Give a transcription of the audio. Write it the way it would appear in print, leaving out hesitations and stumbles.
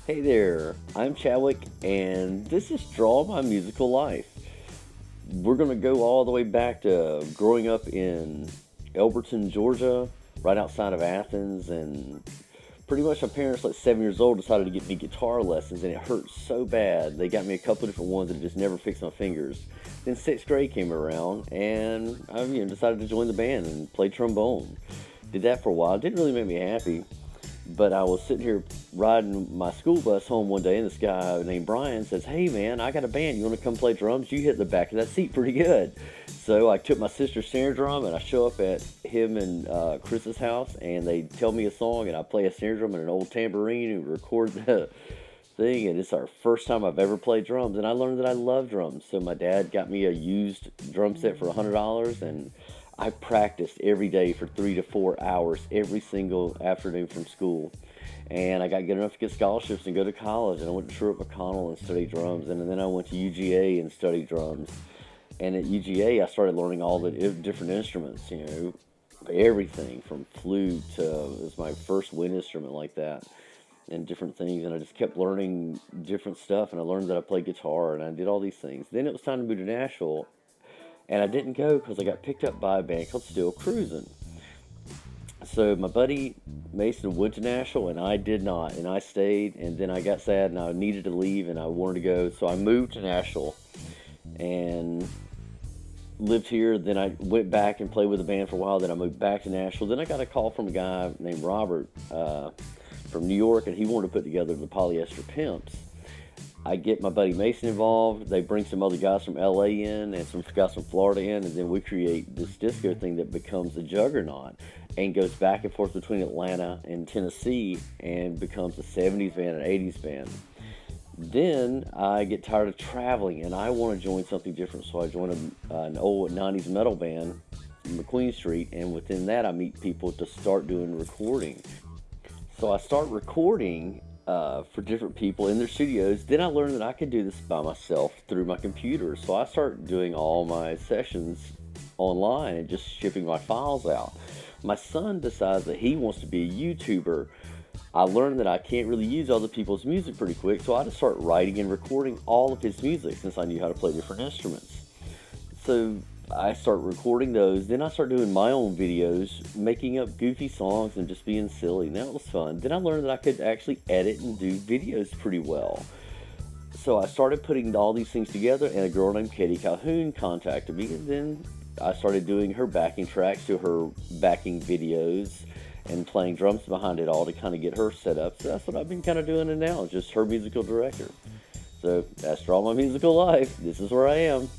Hey there, I'm Chadwick, and this is Draw My Musical Life. We're going to go all the way back to growing up in Elberton, Georgia, right outside of Athens, and pretty much my parents, like 7 years old, decided to get me guitar lessons, and it hurt so bad. They got me a couple of different ones that just never fixed my fingers. Then sixth grade came around, and I decided to join the band and play trombone. Did that for a while. It didn't really make me happy. But I was sitting here riding my school bus home one day, and this guy named Brian says, "Hey man, I got a band. You want to come play drums? You hit the back of that seat pretty good." So I took my sister's snare drum, and I show up at him and Chris's house, and they tell me a song, and I play a snare drum and an old tambourine and record the thing. And it's our first time I've ever played drums, and I learned that I love drums. So my dad got me a used drum set for $100, and I practiced every day for 3 to 4 hours every single afternoon from school. And I got good enough to get scholarships and go to college. And I went to Truett McConnell and studied drums. And then I went to UGA and studied drums. And at UGA, I started learning all the different instruments, everything from flute to, it was my first wind instrument like that, and different things. And I just kept learning different stuff. And I learned that I played guitar, and I did all these things. Then it was time to move to Nashville. And I didn't go because I got picked up by a band called Still Cruising. So my buddy Mason went to Nashville, and I did not. And I stayed, and then I got sad, and I needed to leave, and I wanted to go. So I moved to Nashville and lived here. Then I went back and played with the band for a while. Then I moved back to Nashville. Then I got a call from a guy named Robert from New York, and he wanted to put together the Polyester Pimps. I get my buddy Mason involved. They bring some other guys from LA in and some guys from Florida in, and then we create this disco thing that becomes a juggernaut and goes back and forth between Atlanta and Tennessee and becomes a 70s band and 80s band. Then I get tired of traveling, and I want to join something different, so I join an old 90s metal band from McQueen Street, and within that I meet people to start doing recording. So I start recording for different people in their studios. Then I learned that I could do this by myself through my computer. So I started doing all my sessions online and just shipping my files out. My son decides that he wants to be a YouTuber. I learned that I can't really use other people's music pretty quick, so I had to start writing and recording all of his music since I knew how to play different instruments. So I start recording those. Then I start doing my own videos, making up goofy songs and just being silly. And that was fun. Then I learned that I could actually edit and do videos pretty well. So I started putting all these things together, and a girl named Katie Calhoun contacted me, and then I started doing her backing tracks to her backing videos and playing drums behind it all to kind of get her set up. So that's what I've been kind of doing now, just her musical director. So that's Draw My Musical Life. This is where I am.